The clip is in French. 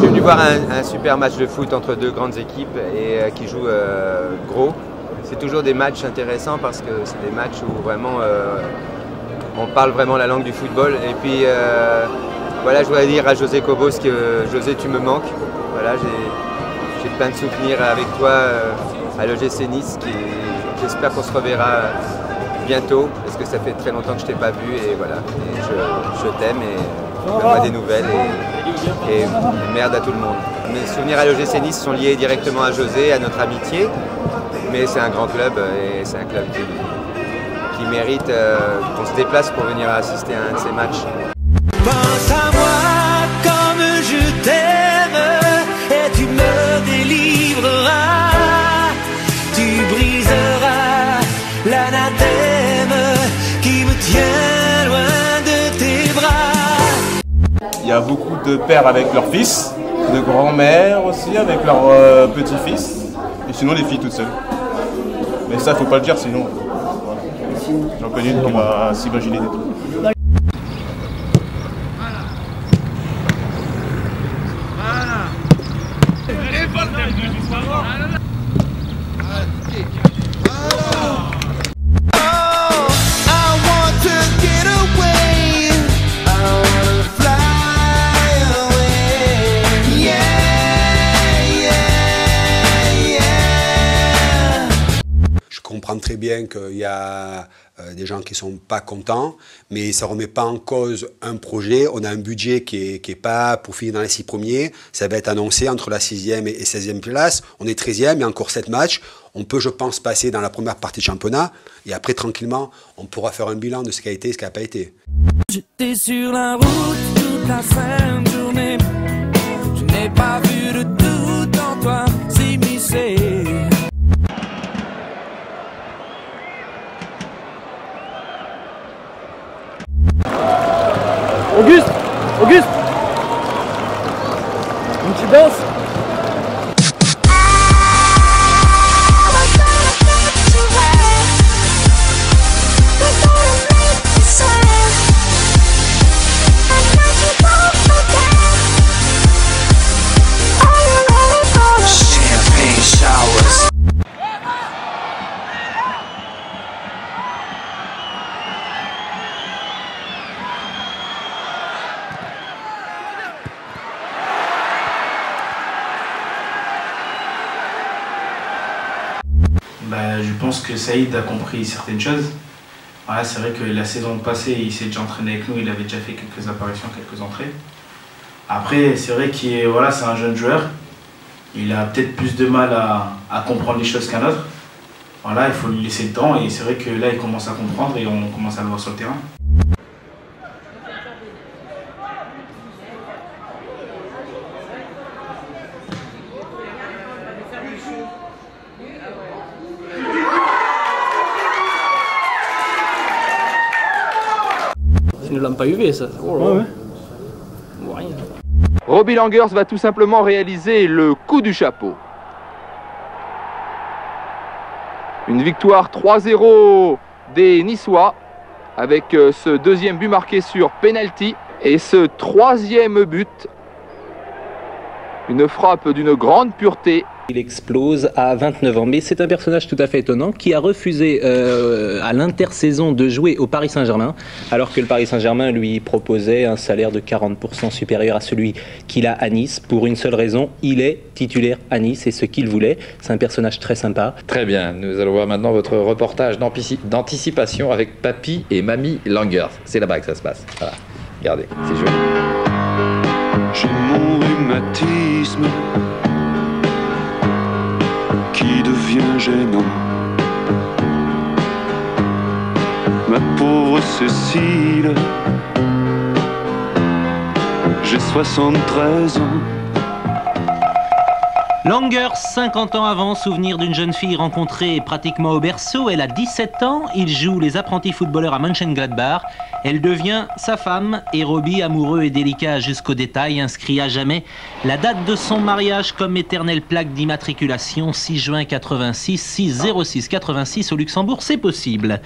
suis venu voir un super match de foot entre deux grandes équipes et qui jouent gros. C'est toujours des matchs intéressants parce que c'est des matchs où vraiment on parle vraiment la langue du football. Et puis voilà, je voudrais dire à José Cobos que José, tu me manques. Voilà, j'ai plein de souvenirs avec toi à l'OGC Nice. J'espère qu'on se reverra bientôt parce que ça fait très longtemps que je t'ai pas vu et voilà. Et je t'aime et donne-moi des nouvelles et merde à tout le monde. Mes souvenirs à l'OGC Nice sont liés directement à José, à notre amitié, mais c'est un grand club et c'est un club qui mérite qu'on se déplace pour venir assister à un de ces matchs. Pense à moi comme je t'aime et tu me délivreras, tu briseras l'anathème qui me tient loin de tes bras. Il y a beaucoup de pères avec leurs fils, de grands-mères aussi avec leurs petits-fils, et sinon les filles toutes seules. Mais ça, faut pas le dire sinon. Voilà. J'en connais une qui va s'imaginer des trucs. Je comprends très bien qu'il y a des gens qui ne sont pas contents, mais ça ne remet pas en cause un projet. On a un budget qui est pas pour finir dans les 6 premiers. Ça va être annoncé entre la 6e et 16e place. On est 13e, il y a encore 7 matchs. On peut, je pense, passer dans la première partie de championnat. Et après, tranquillement, on pourra faire un bilan de ce qui a été et ce qui n'a pas été. J'étais sur la route toute la sainte journée. Je n'ai pas vu de doute en toi s'immiscer. Auguste, une petite danse. Je pense que Saïd a compris certaines choses. Voilà, c'est vrai que la saison passée, il s'est déjà entraîné avec nous, il avait déjà fait quelques apparitions, quelques entrées. Après, c'est vrai qu'il voilà, c'est un jeune joueur. Il a peut-être plus de mal à comprendre les choses qu'un autre. Voilà, il faut lui laisser le temps et c'est vrai que là, il commence à comprendre et on commence à le voir sur le terrain. C'est une lampe à UV ça. Oh là. Ouais. Rien. Robbie Langers va tout simplement réaliser le coup du chapeau. Une victoire 3-0 des Niçois avec ce deuxième but marqué sur penalty et ce troisième but. Une frappe d'une grande pureté. Il explose à 29 ans, mais c'est un personnage tout à fait étonnant qui a refusé à l'intersaison de jouer au Paris Saint-Germain, alors que le Paris Saint-Germain lui proposait un salaire de 40% supérieur à celui qu'il a à Nice. Pour une seule raison, il est titulaire à Nice, c'est ce qu'il voulait. C'est un personnage très sympa. Très bien, nous allons voir maintenant votre reportage d'anticipation avec Papy et Mamie Langers. C'est là-bas que ça se passe. Voilà, regardez, c'est joli. J'ai mon rhumatisme qui devient gênant. Ma pauvre Cécile, j'ai 73 ans. Langers, 50 ans avant, souvenir d'une jeune fille rencontrée pratiquement au berceau. Elle a 17 ans, il joue les apprentis footballeurs à Mönchengladbach. Elle devient sa femme et Robbie, amoureux et délicat jusqu'au détail, inscrit à jamais la date de son mariage comme éternelle plaque d'immatriculation, 6 juin 86, 6 06 86 au Luxembourg, c'est possible.